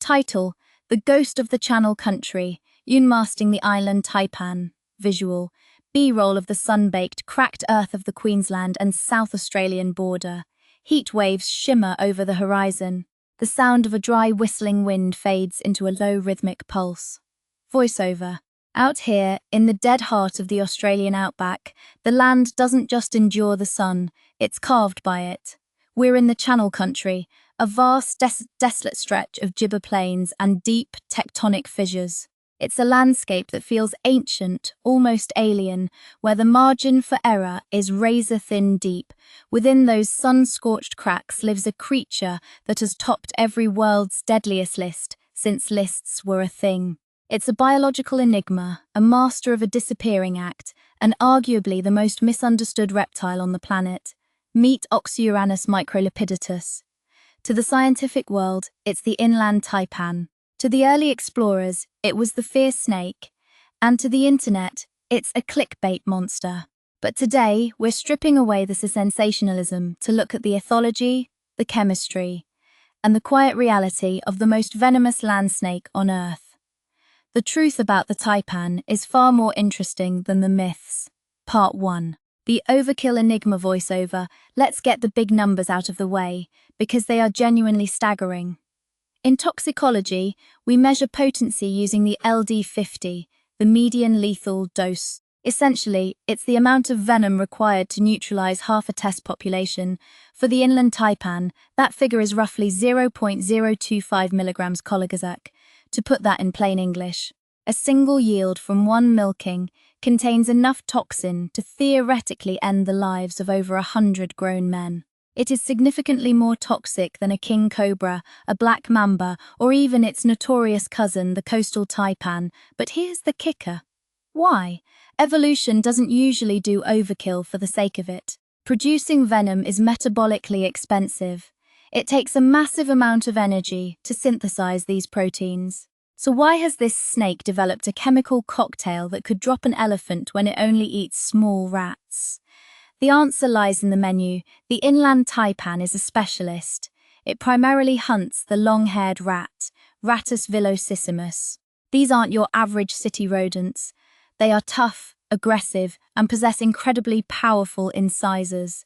Title: The Ghost of the Channel Country, Unmasking the Inland Taipan. Visual: B-roll of the sun-baked, cracked earth of the Queensland and South Australian border. Heat waves shimmer over the horizon. The sound of a dry whistling wind fades into a low rhythmic pulse. Voiceover: Out here, in the dead heart of the Australian outback, the land doesn't just endure the sun, it's carved by it. We're in the Channel Country, a vast, desolate stretch of gibber plains and deep, tectonic fissures. It's a landscape that feels ancient, almost alien, where the margin for error is razor-thin deep. Within those sun-scorched cracks lives a creature that has topped every world's deadliest list, since lists were a thing. It's a biological enigma, a master of a disappearing act, and arguably the most misunderstood reptile on the planet. Meet Oxyuranus microlipidatus. To the scientific world, it's the Inland Taipan. To the early explorers, it was the fierce snake. And to the internet, it's a clickbait monster. But today, we're stripping away the sensationalism to look at the ethology, the chemistry, and the quiet reality of the most venomous land snake on Earth. The truth about the taipan is far more interesting than the myths. Part 1. The Overkill Enigma voiceover. Let's get the big numbers out of the way, because they are genuinely staggering. In toxicology, we measure potency using the LD50, the median lethal dose. Essentially, it's the amount of venom required to neutralize half a test population. For the Inland Taipan, that figure is roughly 0.025 milligrams Colagazak. To put that in plain English, a single yield from one milking contains enough toxin to theoretically end the lives of over 100 grown men. It is significantly more toxic than a king cobra, a black mamba, or even its notorious cousin, the coastal taipan. But here's the kicker. Why? Evolution doesn't usually do overkill for the sake of it. Producing venom is metabolically expensive. It takes a massive amount of energy to synthesize these proteins. So why has this snake developed a chemical cocktail that could drop an elephant when it only eats small rats? The answer lies in the menu. The Inland Taipan is a specialist. It primarily hunts the long-haired rat, Rattus villosissimus. These aren't your average city rodents. They are tough, aggressive, and possess incredibly powerful incisors.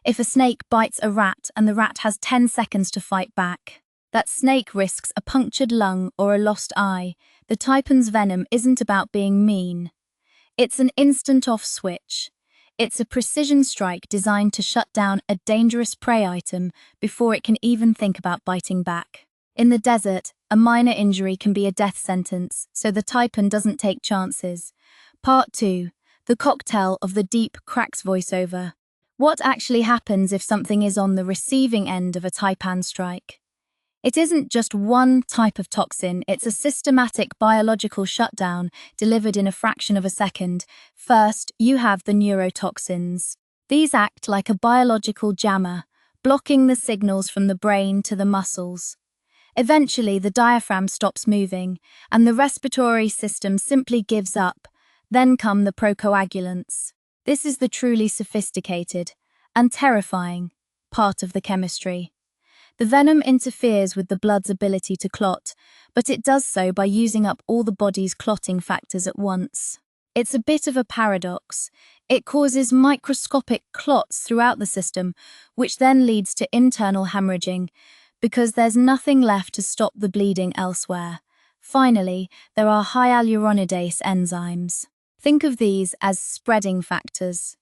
If a snake bites a rat and the rat has 10 seconds to fight back, that snake risks a punctured lung or a lost eye. The taipan's venom isn't about being mean. It's an instant-off switch. It's a precision strike designed to shut down a dangerous prey item before it can even think about biting back. In the desert, a minor injury can be a death sentence, so the taipan doesn't take chances. Part 2. The Cocktail of the Deep Cracks voiceover. What actually happens if something is on the receiving end of a taipan strike? It isn't just one type of toxin, it's a systematic biological shutdown delivered in a fraction of a second. First, you have the neurotoxins. These act like a biological jammer, blocking the signals from the brain to the muscles. Eventually, the diaphragm stops moving, and the respiratory system simply gives up. Then come the procoagulants. This is the truly sophisticated and terrifying part of the chemistry. The venom interferes with the blood's ability to clot, but it does so by using up all the body's clotting factors at once. It's a bit of a paradox. It causes microscopic clots throughout the system, which then leads to internal hemorrhaging, because there's nothing left to stop the bleeding elsewhere. Finally, there are hyaluronidase enzymes. Think of these as spreading factors.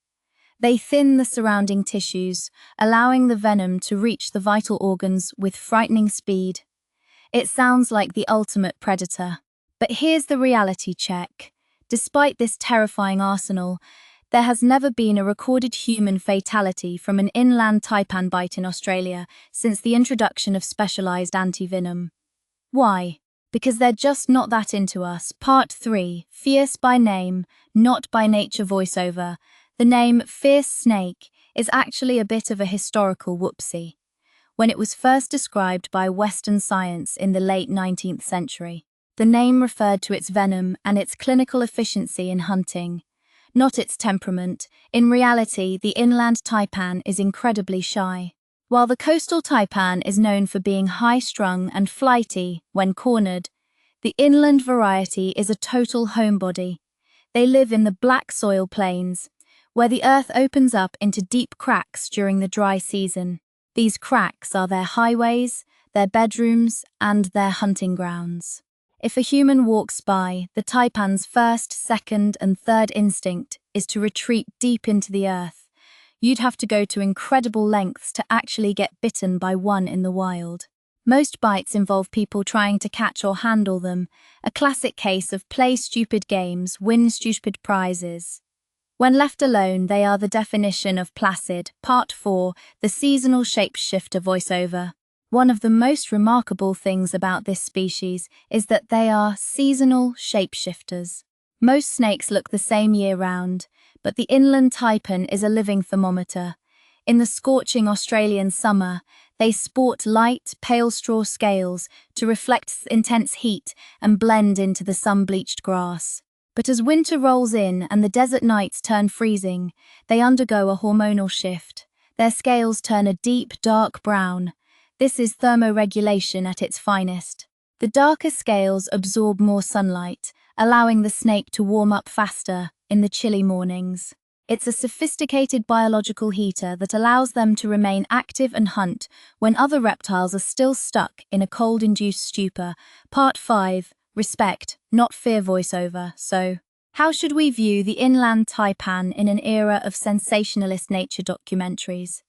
They thin the surrounding tissues, allowing the venom to reach the vital organs with frightening speed. It sounds like the ultimate predator. But here's the reality check. Despite this terrifying arsenal, there has never been a recorded human fatality from an inland taipan bite in Australia since the introduction of specialized anti-venom. Why? Because they're just not that into us. Part 3. Fierce by name, not by nature voiceover. The name fierce snake is actually a bit of a historical whoopsie. When it was first described by Western science in the late 19th century, the name referred to its venom and its clinical efficiency in hunting, not its temperament. In reality, the Inland Taipan is incredibly shy. While the coastal taipan is known for being high-strung and flighty when cornered, the inland variety is a total homebody. They live in the black soil plains, where the earth opens up into deep cracks during the dry season. These cracks are their highways, their bedrooms, and their hunting grounds. If a human walks by, the taipan's first, second, and third instinct is to retreat deep into the earth. You'd have to go to incredible lengths to actually get bitten by one in the wild. Most bites involve people trying to catch or handle them, a classic case of play stupid games, win stupid prizes. When left alone, they are the definition of placid. Part 4, the seasonal shapeshifter voiceover. One of the most remarkable things about this species is that they are seasonal shapeshifters. Most snakes look the same year-round, but the inland taipan is a living thermometer. In the scorching Australian summer, they sport light, pale straw scales to reflect intense heat and blend into the sun-bleached grass. But as winter rolls in and the desert nights turn freezing, they undergo a hormonal shift. Their scales turn a deep, dark brown. This is thermoregulation at its finest. The darker scales absorb more sunlight, allowing the snake to warm up faster in the chilly mornings. It's a sophisticated biological heater that allows them to remain active and hunt when other reptiles are still stuck in a cold-induced stupor. Part 5. Respect, not fear voiceover. So, how should we view the inland taipan in an era of sensationalist nature documentaries?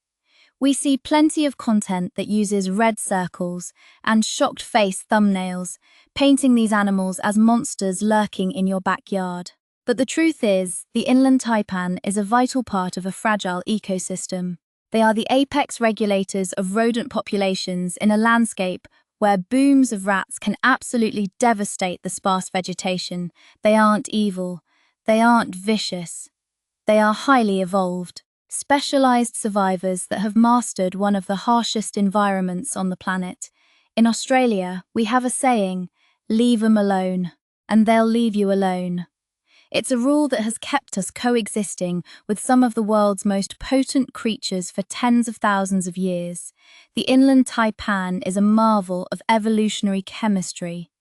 We see plenty of content that uses red circles and shocked face thumbnails, painting these animals as monsters lurking in your backyard. But the truth is, the inland taipan is a vital part of a fragile ecosystem. They are the apex regulators of rodent populations in a landscape where booms of rats can absolutely devastate the sparse vegetation. They aren't evil. They aren't vicious. They are highly evolved, specialized survivors that have mastered one of the harshest environments on the planet. In Australia, we have a saying, "Leave 'em alone, and they'll leave you alone." It's a rule that has kept us coexisting with some of the world's most potent creatures for tens of thousands of years. The inland taipan is a marvel of evolutionary chemistry,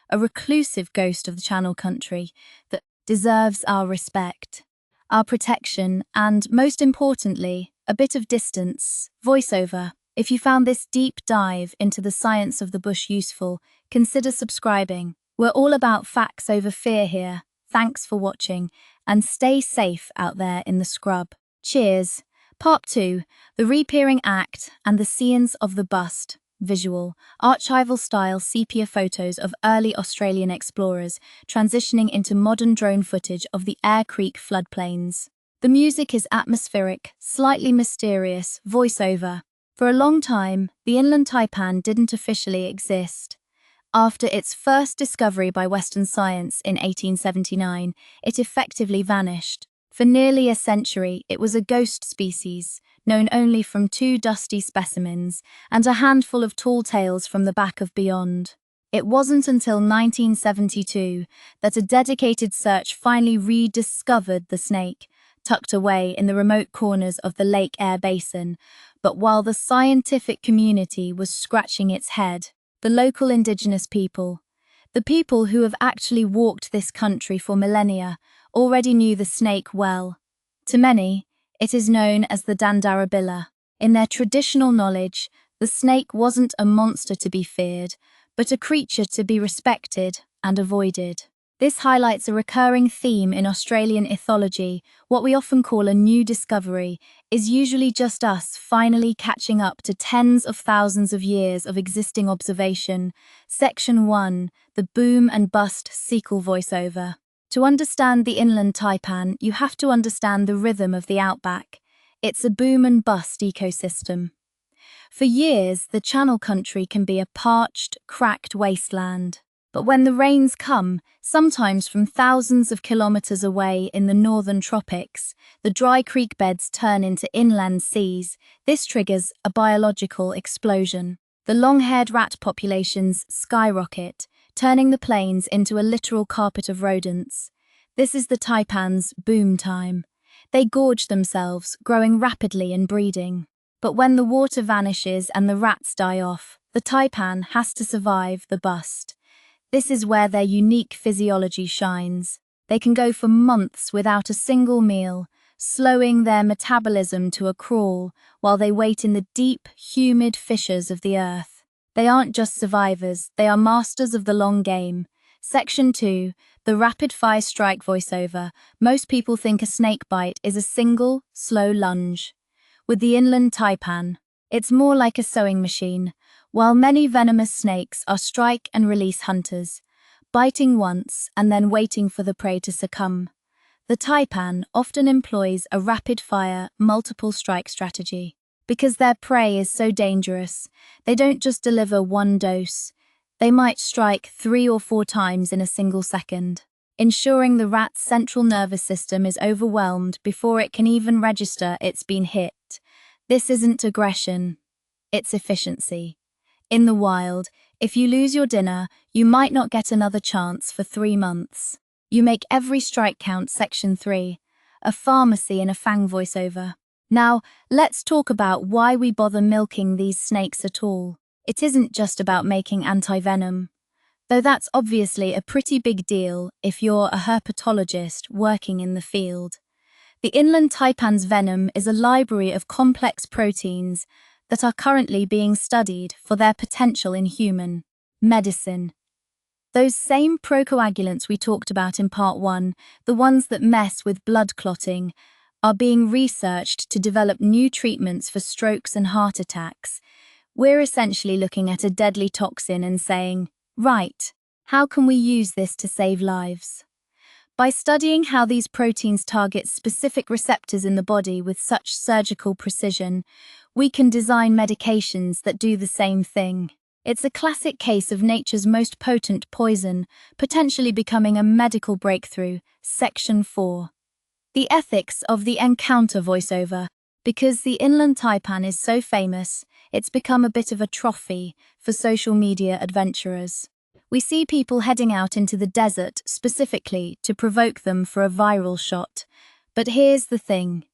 a reclusive ghost of the Channel Country that deserves our respect, our protection, and, most importantly, a bit of distance. Voiceover. If you found this deep dive into the science of the bush useful, consider subscribing. We're all about facts over fear here. Thanks for watching, and stay safe out there in the scrub. Cheers. Part 2, the reappearing act and the scenes of the bust. Visual, archival-style sepia photos of early Australian explorers transitioning into modern drone footage of the Eyre Creek floodplains. The music is atmospheric, slightly mysterious, voiceover. For a long time, the inland taipan didn't officially exist. After its first discovery by Western science in 1879, it effectively vanished. For nearly a century, it was a ghost species, known only from 2 dusty specimens and a handful of tall tales from the back of beyond. It wasn't until 1972 that a dedicated search finally rediscovered the snake, tucked away in the remote corners of the Lake Eyre Basin. But while the scientific community was scratching its head, the local indigenous people, the people who have actually walked this country for millennia, already knew the snake well. To many, it is known as the Dandarabilla. In their traditional knowledge, the snake wasn't a monster to be feared, but a creature to be respected and avoided. This highlights a recurring theme in Australian ethology. What we often call a new discovery is usually just us finally catching up to tens of thousands of years of existing observation. Section 1, the boom and bust sequel voiceover. To understand the inland taipan, you have to understand the rhythm of the Outback. It's a boom and bust ecosystem. For years, the Channel Country can be a parched, cracked wasteland. But when the rains come, sometimes from thousands of kilometers away in the northern tropics, the dry creek beds turn into inland seas. This triggers a biological explosion. The long-haired rat populations skyrocket, turning the plains into a literal carpet of rodents. This is the taipan's boom time. They gorge themselves, growing rapidly and breeding. But when the water vanishes and the rats die off, the taipan has to survive the bust. This is where their unique physiology shines. They can go for months without a single meal, slowing their metabolism to a crawl while they wait in the deep, humid fissures of the earth. They aren't just survivors, they are masters of the long game. Section 2, the rapid-fire strike voiceover. Most people think a snake bite is a single, slow lunge. With the Inland Taipan, it's more like a sewing machine. While many venomous snakes are strike and release hunters, biting once and then waiting for the prey to succumb, the taipan often employs a rapid-fire, multiple strike strategy. Because their prey is so dangerous, they don't just deliver one dose. They might strike 3 or 4 times in a single second, ensuring the rat's central nervous system is overwhelmed before it can even register it's been hit. This isn't aggression, it's efficiency. In the wild, if you lose your dinner, you might not get another chance for 3 months. You make every strike count. Section 3, a pharmacy and a fang voiceover. Now, let's talk about why we bother milking these snakes at all. It isn't just about making anti-venom, though that's obviously a pretty big deal if you're a herpetologist working in the field. The Inland Taipan's venom is a library of complex proteins that are currently being studied for their potential in human medicine. Those same procoagulants we talked about in part 1, the ones that mess with blood clotting, are being researched to develop new treatments for strokes and heart attacks. We're essentially looking at a deadly toxin and saying, right, how can we use this to save lives? By studying how these proteins target specific receptors in the body with such surgical precision, we can design medications that do the same thing. It's a classic case of nature's most potent poison, potentially becoming a medical breakthrough. Section 4. The ethics of the encounter voiceover. Because the Inland Taipan is so famous, it's become a bit of a trophy for social media adventurers. We see people heading out into the desert specifically to provoke them for a viral shot. But here's the thing.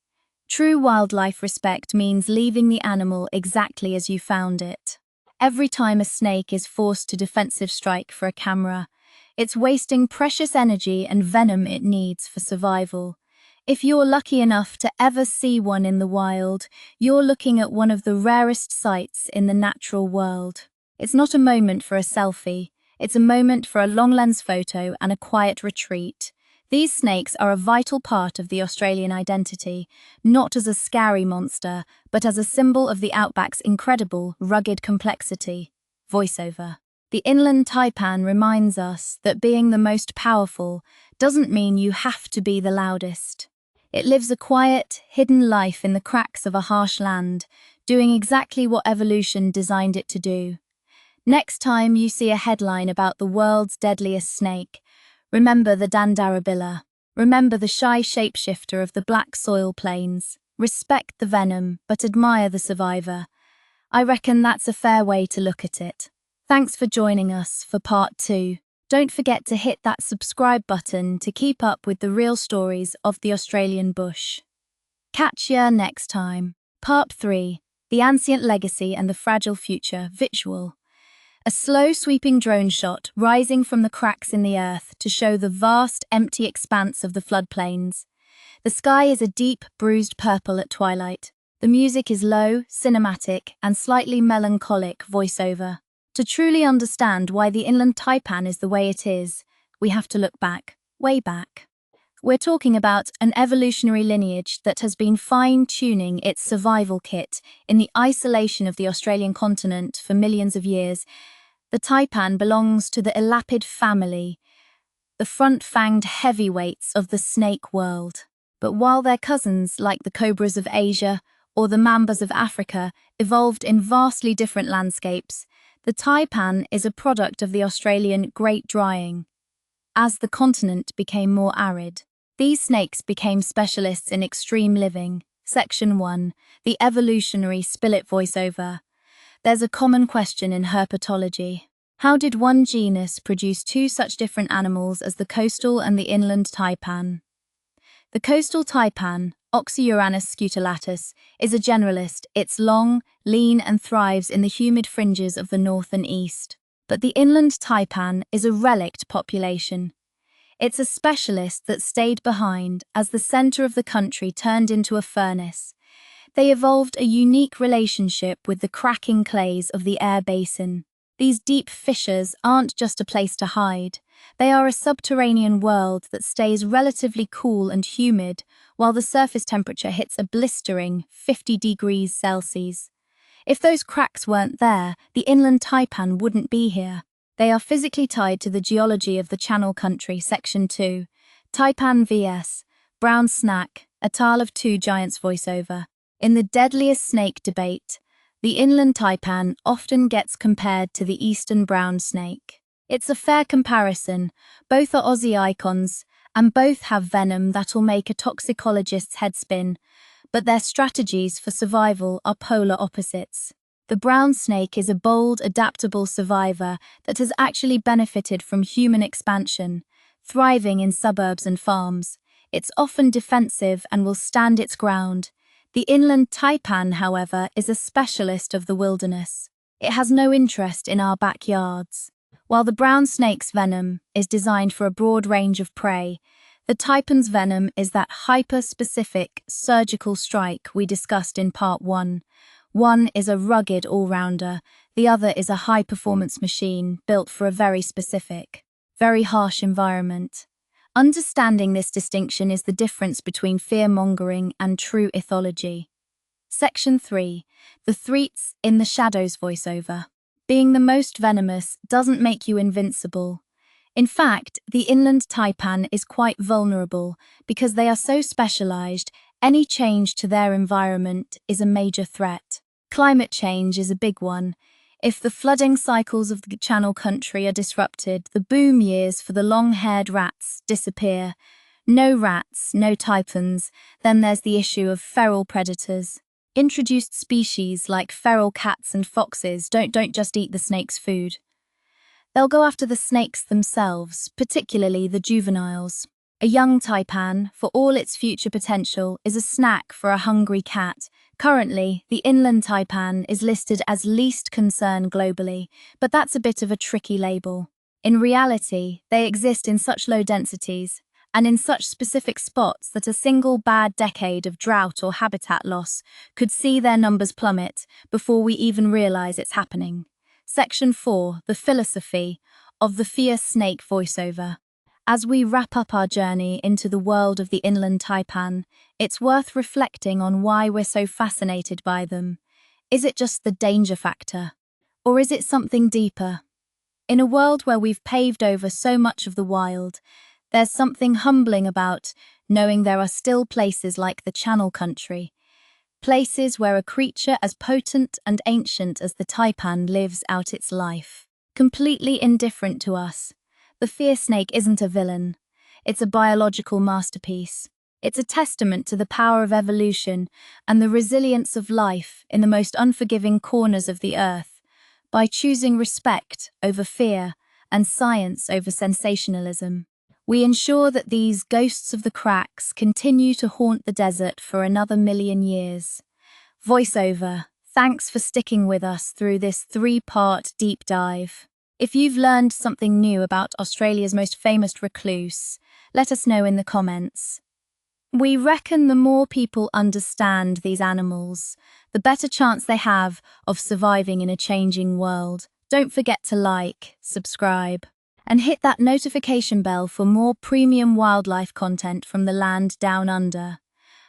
True wildlife respect means leaving the animal exactly as you found it. Every time a snake is forced to defensive strike for a camera, it's wasting precious energy and venom it needs for survival. If you're lucky enough to ever see one in the wild, you're looking at one of the rarest sights in the natural world. It's not a moment for a selfie, it's a moment for a long-lens photo and a quiet retreat. These snakes are a vital part of the Australian identity, not as a scary monster, but as a symbol of the Outback's incredible, rugged complexity. Voiceover. The Inland Taipan reminds us that being the most powerful doesn't mean you have to be the loudest. It lives a quiet, hidden life in the cracks of a harsh land, doing exactly what evolution designed it to do. Next time you see a headline about the world's deadliest snake, remember the Dandarabilla. Remember the shy shapeshifter of the black soil plains. Respect the venom, but admire the survivor. I reckon that's a fair way to look at it. Thanks for joining us for part 2. Don't forget to hit that subscribe button to keep up with the real stories of the Australian bush. Catch ya next time. Part 3. The Ancient Legacy and the Fragile Future. Visual. A slow sweeping drone shot rising from the cracks in the earth to show the vast, empty expanse of the floodplains. The sky is a deep, bruised purple at twilight. The music is low, cinematic, and slightly melancholic voiceover. To truly understand why the Inland Taipan is the way it is, we have to look back, way back. We're talking about an evolutionary lineage that has been fine-tuning its survival kit in the isolation of the Australian continent for millions of years. The taipan belongs to the elapid family, the front-fanged heavyweights of the snake world. But while their cousins, like the cobras of Asia or the mambas of Africa, evolved in vastly different landscapes, the taipan is a product of the Australian Great Drying. As the continent became more arid, these snakes became specialists in extreme living. Section 1. The evolutionary spillet voiceover. There's a common question in herpetology. How did one genus produce 2 such different animals as the coastal and the inland taipan? The coastal taipan, Oxyuranus scutulatus, is a generalist. It's long, lean, and thrives in the humid fringes of the north and east. But the inland taipan is a relict population. It's a specialist that stayed behind as the center of the country turned into a furnace. They evolved a unique relationship with the cracking clays of the air basin. These deep fissures aren't just a place to hide. They are a subterranean world that stays relatively cool and humid while the surface temperature hits a blistering 50 degrees Celsius. If those cracks weren't there, the inland taipan wouldn't be here. They are physically tied to the geology of the Channel Country, Section 2. Taipan vs. Brown Snack, a tale of two giants voiceover. In the deadliest snake debate, the inland taipan often gets compared to the eastern brown snake. It's a fair comparison. Both are Aussie icons, and both have venom that'll make a toxicologist's head spin, but their strategies for survival are polar opposites. The brown snake is a bold, adaptable survivor that has actually benefited from human expansion, thriving in suburbs and farms. It's often defensive and will stand its ground. The inland taipan, however, is a specialist of the wilderness. It has no interest in our backyards. While the brown snake's venom is designed for a broad range of prey, the taipan's venom is that hyper-specific surgical strike we discussed in Part 1. One is a rugged all-rounder, the other is a high-performance machine built for a very specific, very harsh environment. Understanding this distinction is the difference between fear-mongering and true ethology. Section 3. The threats in the shadows voiceover. Being the most venomous doesn't make you invincible. In fact, the inland taipan is quite vulnerable because they are so specialized, any change to their environment is a major threat. Climate change is a big one. If the flooding cycles of the Channel Country are disrupted, the boom years for the long-haired rats disappear. No rats, no taipans. Then there's the issue of feral predators. Introduced species like feral cats and foxes don't just eat the snake's food. They'll go after the snakes themselves, particularly the juveniles. A young taipan, for all its future potential, is a snack for a hungry cat. Currently, the inland taipan is listed as least concern globally, but that's a bit of a tricky label. In reality, they exist in such low densities and in such specific spots that a single bad decade of drought or habitat loss could see their numbers plummet before we even realize it's happening. Section 4. The philosophy of the fear snake voiceover. As we wrap up our journey into the world of the inland taipan, it's worth reflecting on why we're so fascinated by them. Is it just the danger factor? Or is it something deeper? In a world where we've paved over so much of the wild, there's something humbling about knowing there are still places like the Channel Country, places where a creature as potent and ancient as the taipan lives out its life, completely indifferent to us. The fear snake isn't a villain. It's a biological masterpiece. It's a testament to the power of evolution and the resilience of life in the most unforgiving corners of the earth. By choosing respect over fear and science over sensationalism, we ensure that these ghosts of the cracks continue to haunt the desert for another million years. Voiceover, thanks for sticking with us through this 3-part deep dive. If you've learned something new about Australia's most famous recluse, let us know in the comments. We reckon the more people understand these animals, the better chance they have of surviving in a changing world. Don't forget to like, subscribe, and hit that notification bell for more premium wildlife content from the land down under.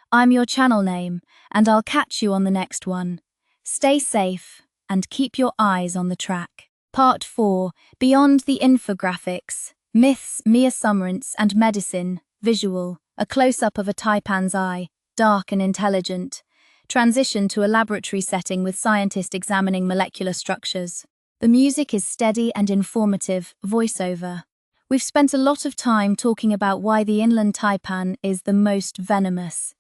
I'm your channel name, and I'll catch you on the next one. Stay safe and keep your eyes on the track. Part 4. Beyond the infographics, myths, mere summerance and medicine, visual, a close-up of a taipan's eye, dark and intelligent. Transition to a laboratory setting with scientists examining molecular structures. The music is steady and informative, voiceover. We've spent a lot of time talking about why the inland taipan is the most venomous.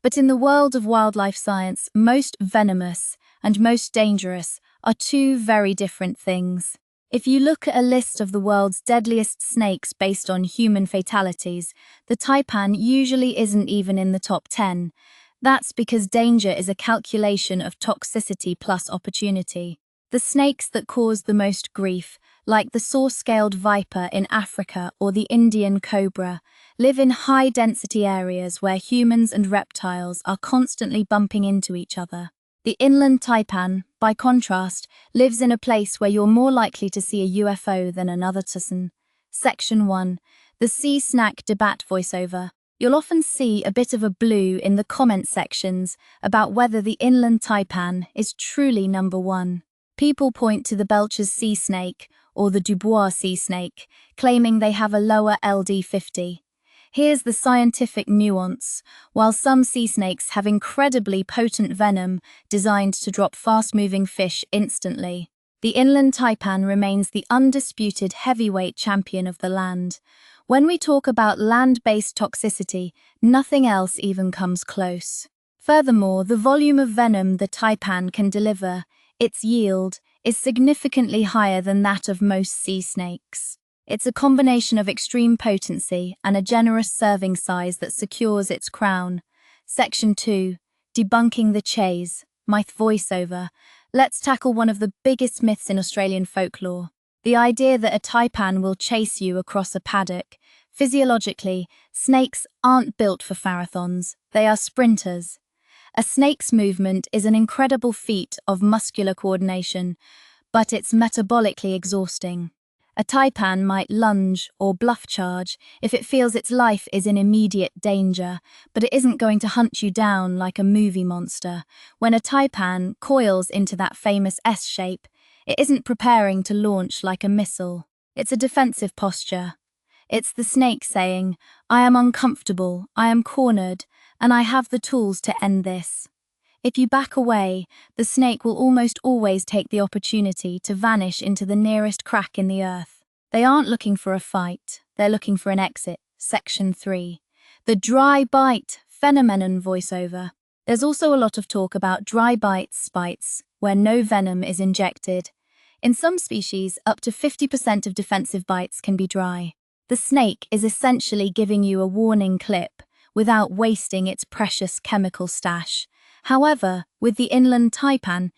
But in the world of wildlife science, most venomous and most dangerous are two very different things. If you look at a list of the world's deadliest snakes based on human fatalities, the taipan usually isn't even in the top 10. That's because danger is a calculation of toxicity plus opportunity. The snakes that cause the most grief, like the saw-scaled viper in Africa or the Indian cobra, live in high-density areas where humans and reptiles are constantly bumping into each other. The inland taipan, by contrast, lives in a place where you're more likely to see a UFO than another taipan. Section 1. The Sea Snack Debat Voiceover. You'll often see a bit of a blue in the comment sections about whether the inland taipan is truly number one. People point to the Belcher's sea snake or the Dubois sea snake, claiming they have a lower LD50. Here's the scientific nuance. While some sea snakes have incredibly potent venom designed to drop fast-moving fish instantly, the inland taipan remains the undisputed heavyweight champion of the land. When we talk about land-based toxicity, nothing else even comes close. Furthermore, the volume of venom the taipan can deliver, its yield, is significantly higher than that of most sea snakes. It's a combination of extreme potency and a generous serving size that secures its crown. Section 2. Debunking the chase. Myth voiceover. Let's tackle one of the biggest myths in Australian folklore. The idea that a taipan will chase you across a paddock. Physiologically, snakes aren't built for marathons, they are sprinters. A snake's movement is an incredible feat of muscular coordination, but it's metabolically exhausting. A taipan might lunge or bluff charge if it feels its life is in immediate danger, but it isn't going to hunt you down like a movie monster. When a taipan coils into that famous S shape, it isn't preparing to launch like a missile. It's a defensive posture. It's the snake saying, "I am uncomfortable, I am cornered, and I have the tools to end this." If you back away, the snake will almost always take the opportunity to vanish into the nearest crack in the earth. They aren't looking for a fight, they're looking for an exit. Section 3. The dry bite phenomenon voiceover. There's also a lot of talk about dry bites, where no venom is injected. In some species, up to 50% of defensive bites can be dry. The snake is essentially giving you a warning clip without wasting its precious chemical stash. However, with the inland taipan,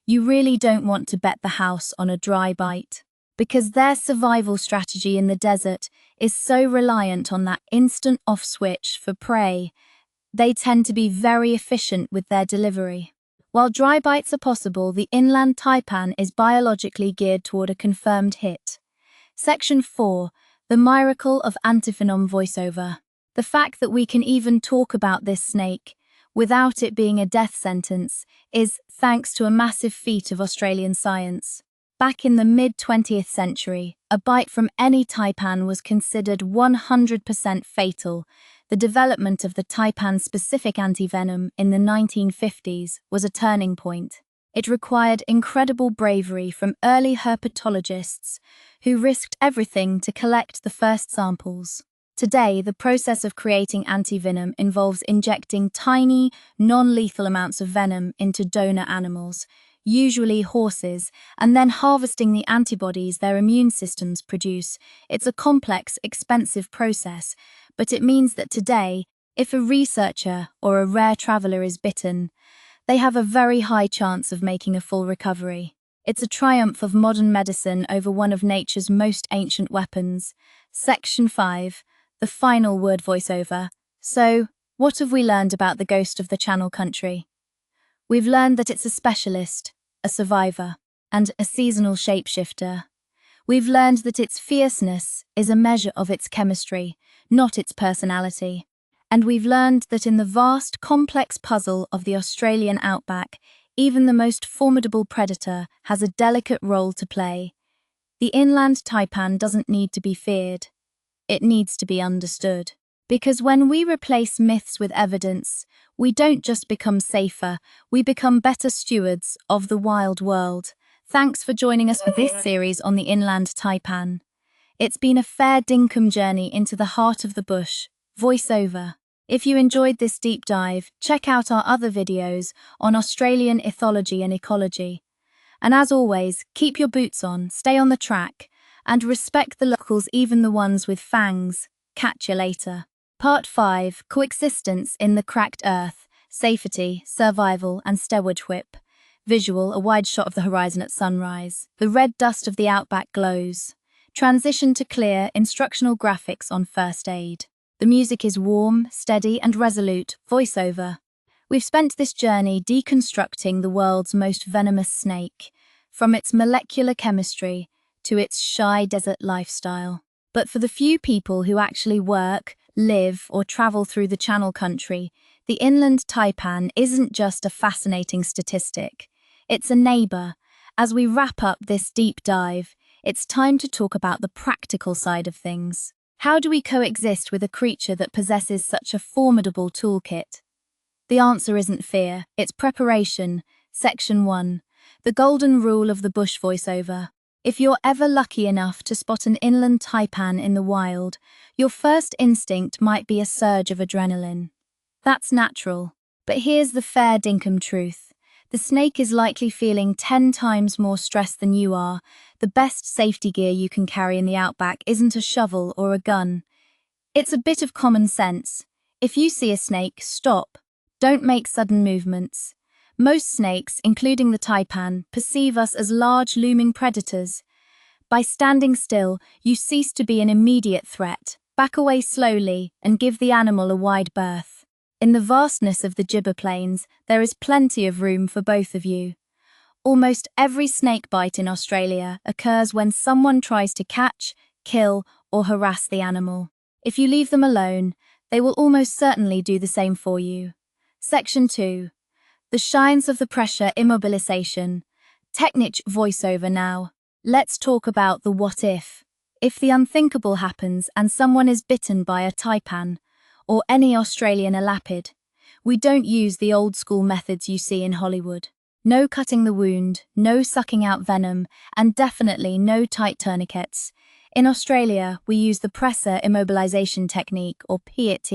you really don't want to bet the house on a dry bite, because their survival strategy in the desert is so reliant on that instant off switch for prey. They tend to be very efficient with their delivery. While dry bites are possible, the inland taipan is biologically geared toward a confirmed hit. Section 4. The miracle of antivenom voiceover. The fact that we can even talk about this snake without it being a death sentence is thanks to a massive feat of Australian science. Back in the mid-20th century, a bite from any taipan was considered 100% fatal. The development of the taipan-specific antivenom in the 1950s was a turning point. It required incredible bravery from early herpetologists who risked everything to collect the first samples. Today, the process of creating antivenom involves injecting tiny, non-lethal amounts of venom into donor animals, usually horses, and then harvesting the antibodies their immune systems produce. It's a complex, expensive process, but it means that today, if a researcher or a rare traveler is bitten, they have a very high chance of making a full recovery. It's a triumph of modern medicine over one of nature's most ancient weapons. Section 5. The final word voiceover. So, what have we learned about the ghost of the Channel Country? We've learned that it's a specialist, a survivor, and a seasonal shapeshifter. We've learned that its fierceness is a measure of its chemistry, not its personality. And we've learned that in the vast, complex puzzle of the Australian outback, even the most formidable predator has a delicate role to play. The inland taipan doesn't need to be feared. It needs to be understood. Because when we replace myths with evidence, we don't just become safer, we become better stewards of the wild world. Thanks for joining us for this series on the inland taipan. It's been a fair dinkum journey into the heart of the bush. Voiceover. If you enjoyed this deep dive, check out our other videos on Australian ethology and ecology. And as always, keep your boots on, stay on the track, and respect the locals, even the ones with fangs. Catch you later. Part 5. Coexistence in the Cracked Earth. Safety, Survival, and Steward Whip. Visual, a wide shot of the horizon at sunrise. The red dust of the Outback glows. Transition to clear, instructional graphics on first aid. The music is warm, steady, and resolute. Voiceover. We've spent this journey deconstructing the world's most venomous snake, from its molecular chemistry to its shy desert lifestyle. But for the few people who actually work, live, or travel through the Channel Country, the Inland Taipan isn't just a fascinating statistic. It's a neighbour. As we wrap up this deep dive, it's time to talk about the practical side of things. How do we coexist with a creature that possesses such a formidable toolkit? The answer isn't fear, it's preparation. Section 1. The golden rule of the bush voiceover. If you're ever lucky enough to spot an inland taipan in the wild, your first instinct might be a surge of adrenaline. That's natural. But here's the fair dinkum truth. The snake is likely feeling 10 times more stress than you are. The best safety gear you can carry in the Outback isn't a shovel or a gun. It's a bit of common sense. If you see a snake, stop. Don't make sudden movements. Most snakes, including the taipan, perceive us as large looming predators. By standing still, you cease to be an immediate threat. Back away slowly and give the animal a wide berth. In the vastness of the gibber plains, there is plenty of room for both of you. Almost every snake bite in Australia occurs when someone tries to catch, kill, or harass the animal. If you leave them alone, they will almost certainly do the same for you. Section 2. The shines of the pressure immobilization. Technic voiceover now. Let's talk about the what if. If the unthinkable happens and someone is bitten by a taipan, or any Australian elapid, we don't use the old school methods you see in Hollywood. No cutting the wound, no sucking out venom, and definitely no tight tourniquets. In Australia, we use the pressure immobilization technique, or PIT.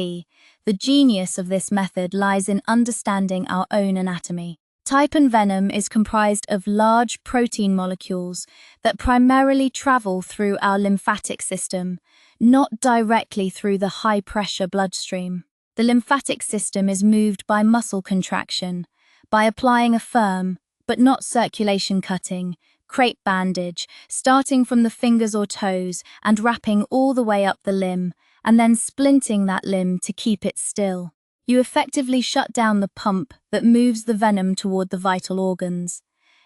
The genius of this method lies in understanding our own anatomy. Taipan venom is comprised of large protein molecules that primarily travel through our lymphatic system, not directly through the high-pressure bloodstream. The lymphatic system is moved by muscle contraction, by applying a firm, but not circulation cutting, crepe bandage, starting from the fingers or toes and wrapping all the way up the limb, and then splinting that limb to keep it still. You effectively shut down the pump that moves the venom toward the vital organs.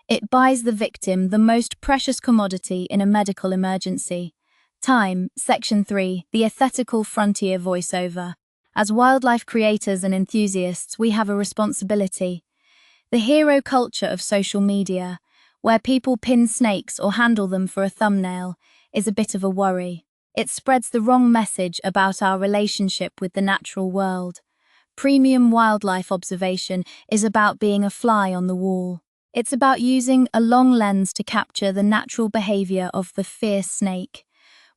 It buys the victim the most precious commodity in a medical emergency. Time, Section 3, the ethical frontier voiceover. As wildlife creators and enthusiasts, we have a responsibility. The hero culture of social media, where people pin snakes or handle them for a thumbnail, is a bit of a worry. It spreads the wrong message about our relationship with the natural world. Premium wildlife observation is about being a fly on the wall. It's about using a long lens to capture the natural behavior of the fierce snake,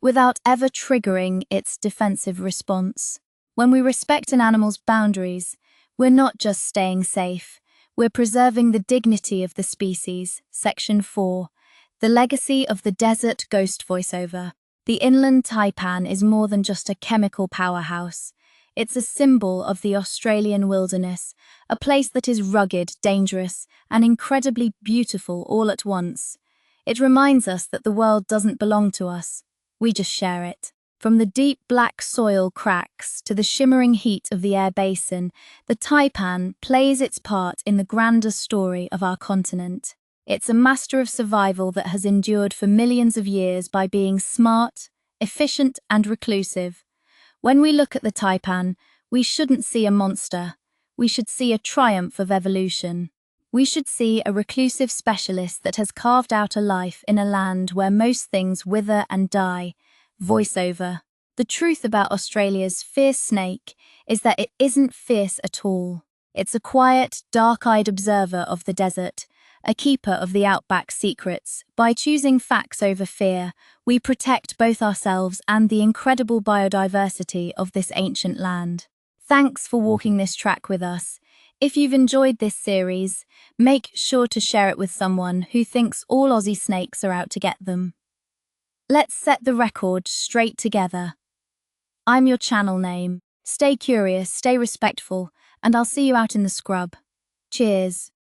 without ever triggering its defensive response. When we respect an animal's boundaries, we're not just staying safe, we're preserving the dignity of the species. Section 4. The legacy of the desert ghost voiceover. The inland taipan is more than just a chemical powerhouse. It's a symbol of the Australian wilderness, a place that is rugged, dangerous, and incredibly beautiful all at once. It reminds us that the world doesn't belong to us, we just share it. From the deep black soil cracks to the shimmering heat of the air basin, the taipan plays its part in the grander story of our continent. It's a master of survival that has endured for millions of years by being smart, efficient, and reclusive. When we look at the taipan, we shouldn't see a monster. We should see a triumph of evolution. We should see a reclusive specialist that has carved out a life in a land where most things wither and die. Voiceover. The truth about Australia's fierce snake is that it isn't fierce at all. It's a quiet, dark-eyed observer of the desert, a keeper of the Outback's secrets. By choosing facts over fear, we protect both ourselves and the incredible biodiversity of this ancient land. Thanks for walking this track with us. If you've enjoyed this series, make sure to share it with someone who thinks all Aussie snakes are out to get them. Let's set the record straight together. I'm your channel name. Stay curious, stay respectful, and I'll see you out in the scrub. Cheers.